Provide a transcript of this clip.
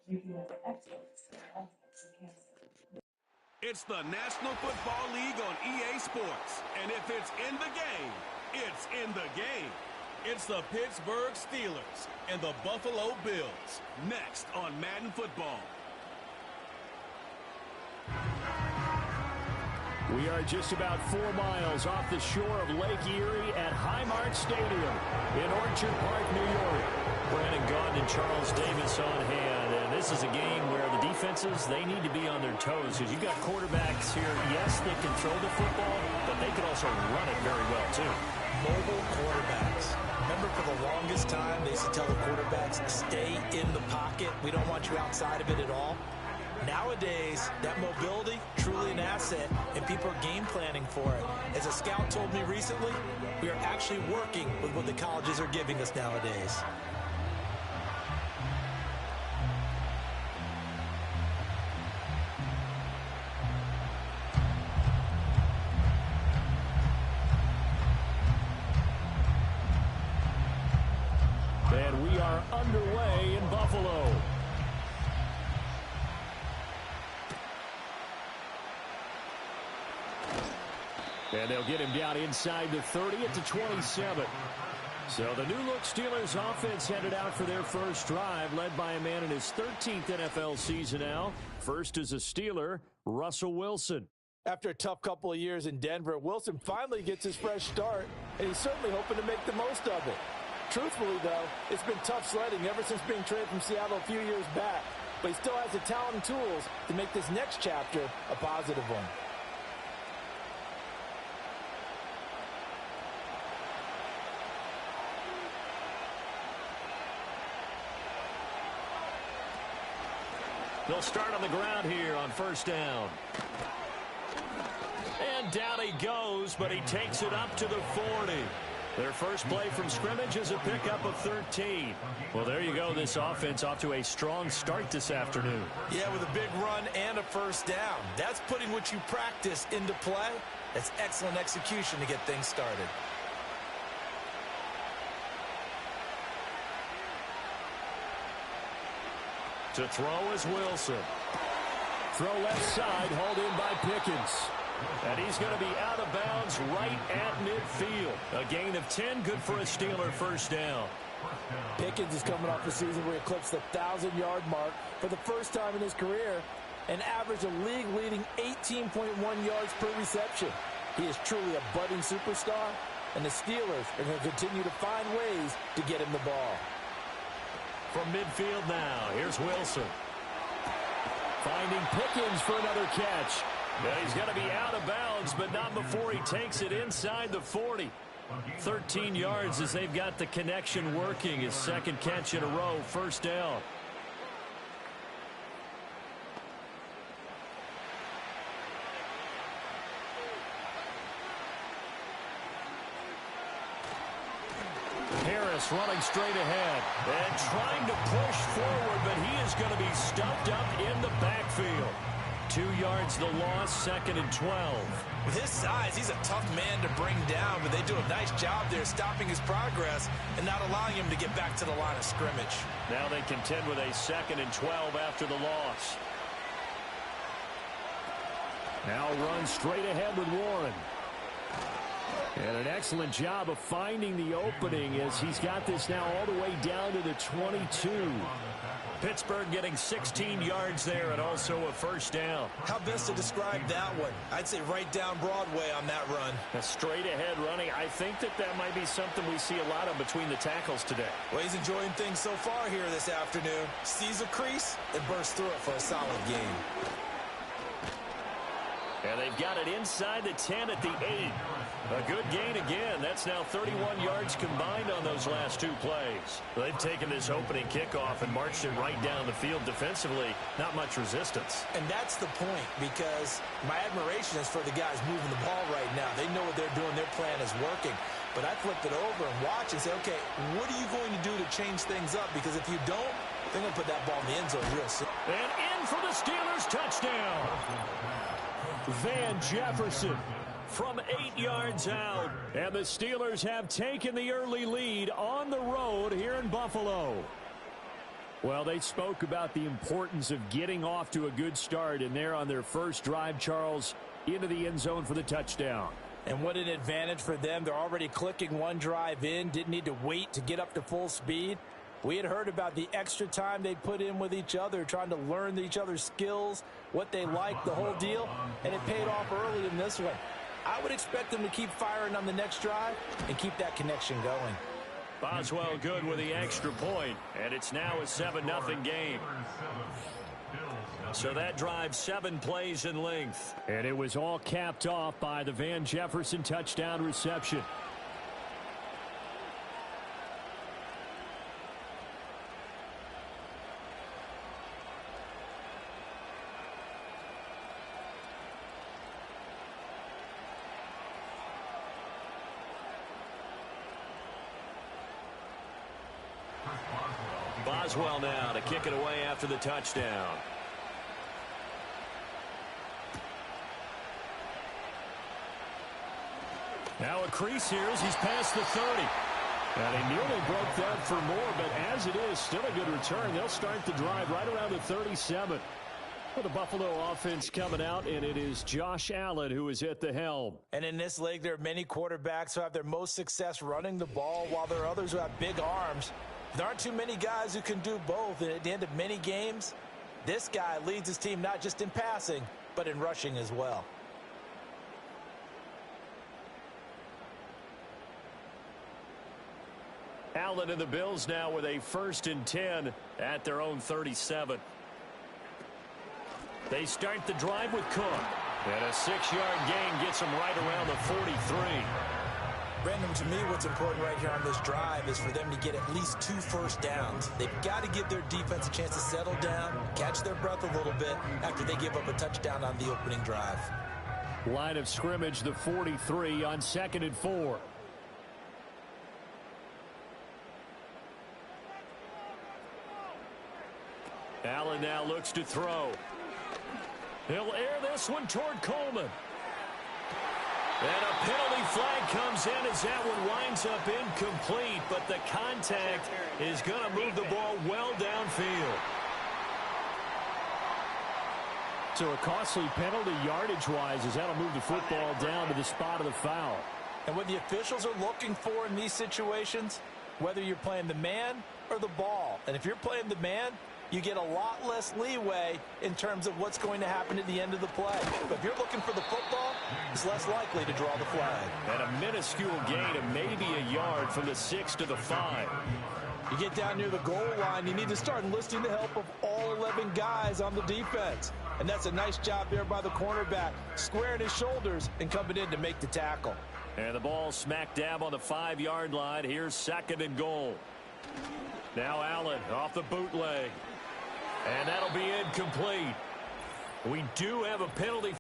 It's the National Football League on EA Sports. And if it's in the game, it's in the game. It's the Pittsburgh Steelers and the Buffalo Bills. Next on Madden Football. We are just about 4 miles off the shore of Lake Erie at Highmark Stadium in Orchard Park, New York. Brandon Gaudin and Charles Davis on hand. And this is a game where the defenses, they need to be on their toes because you've got quarterbacks here. Yes, they control the football, but they can also run it very well, too. Mobile quarterbacks. Remember, for the longest time, they used to tell the quarterbacks, stay in the pocket. We don't want you outside of it at all. Nowadays, that mobility, truly an asset, and people are game planning for it. As a scout told me recently, we are actually working with what the colleges are giving us nowadays. And we are underway in Buffalo. And they'll get him down inside the 30 at the 27. So the new-look Steelers offense headed out for their first drive, led by a man in his 13th NFL season now. First is a Steeler, Russell Wilson. After a tough couple of years in Denver, Wilson finally gets his fresh start, and he's certainly hoping to make the most of it. Truthfully, though, it's been tough sledding ever since being traded from Seattle a few years back. But he still has the talent and tools to make this next chapter a positive one. They'll start on the ground here on first down. And down he goes, but he takes it up to the 40. Their first play from scrimmage is a pickup of 13. Well, there you go. This offense off to a strong start this afternoon. Yeah, with a big run and a first down. That's putting what you practice into play. That's excellent execution to get things started. To throw is Wilson. Throw left side, hauled in by Pickens. And he's going to be out of bounds right at midfield. A gain of 10, good for a Steeler first down. Pickens is coming off a season where he eclipsed the 1,000-yard mark for the first time in his career and averaged a league-leading 18.1 yards per reception. He is truly a budding superstar, and the Steelers are going to continue to find ways to get him the ball. From midfield now, here's Wilson. Finding Pickens for another catch. Yeah, he's going to be out of bounds, but not before he takes it inside the 40. 13 yards as they've got the connection working. His second catch in a row, first down. Harris running straight ahead and trying to push forward, but he is going to be stuffed up in the backfield. 2 yards the loss, second and 12. With his size, he's a tough man to bring down, but they do a nice job there stopping his progress and not allowing him to get back to the line of scrimmage. Now they contend with a second and 12 after the loss. Now run straight ahead with Warren. And an excellent job of finding the opening as he's got this now all the way down to the 22. Pittsburgh getting 16 yards there and also a first down. How best to describe that one? I'd say right down Broadway on that run. A straight ahead running. I think that might be something we see a lot of between the tackles today. Well, he's enjoying things so far here this afternoon. Sees a crease and bursts through it for a solid game. And they've got it inside the 10 at the 8. A good gain again. That's now 31 yards combined on those last two plays. They've taken this opening kickoff and marched it right down the field defensively. Not much resistance. And that's the point, because my admiration is for the guys moving the ball right now. They know what they're doing. Their plan is working. But I flip it over and watch and say, okay, what are you going to do to change things up? Because if you don't, they're going to put that ball in the end zone real soon. And in for the Steelers touchdown. Van Jefferson from 8 yards out. And the Steelers have taken the early lead on the road here in Buffalo. Well, they spoke about the importance of getting off to a good start, and they're on their first drive, Charles, into the end zone for the touchdown. And what an advantage for them. They're already clicking one drive in, didn't need to wait to get up to full speed. We had heard about the extra time they put in with each other, trying to learn each other's skills, what they liked, the whole deal, and it paid off early in this one. I would expect them to keep firing on the next drive and keep that connection going. Boswell good with the extra point, and it's now a 7-0 game. So that drive 7 plays in length. And it was all capped off by the Van Jefferson touchdown reception. Boswell now to kick it away after the touchdown. Now a crease here as he's past the 30. And he nearly broke that for more, but as it is, still a good return. They'll start the drive right around the 37. For the Buffalo offense coming out, and it is Josh Allen who is at the helm. And in this league, there are many quarterbacks who have their most success running the ball, while there are others who have big arms. There aren't too many guys who can do both, and at the end of many games, this guy leads his team not just in passing, but in rushing as well. Allen and the Bills now with a 1st and 10 at their own 37. They start the drive with Cook. And a 6-yard gain gets them right around the 43. Brandon, to me, what's important right here on this drive is for them to get at least 2 first downs. They've got to give their defense a chance to settle down, catch their breath a little bit after they give up a touchdown on the opening drive. Line of scrimmage, the 43 on 2nd and 4. Allen now looks to throw. He'll air this one toward Coleman. And a penalty flag comes in as that one winds up incomplete, but the contact is going to move the ball well downfield. So a costly penalty yardage-wise as that'll move the football down to the spot of the foul. And what the officials are looking for in these situations, whether you're playing the man or the ball, and if you're playing the man, you get a lot less leeway in terms of what's going to happen at the end of the play. But if you're looking for the football, it's less likely to draw the flag. And a minuscule gain of maybe a yard from the 6 to the 5. You get down near the goal line, you need to start enlisting the help of all 11 guys on the defense. And that's a nice job there by the cornerback, squaring his shoulders and coming in to make the tackle. And the ball smack dab on the 5-yard line. Here's 2nd and goal. Now Allen off the bootleg. And that'll be incomplete. We do have a penalty.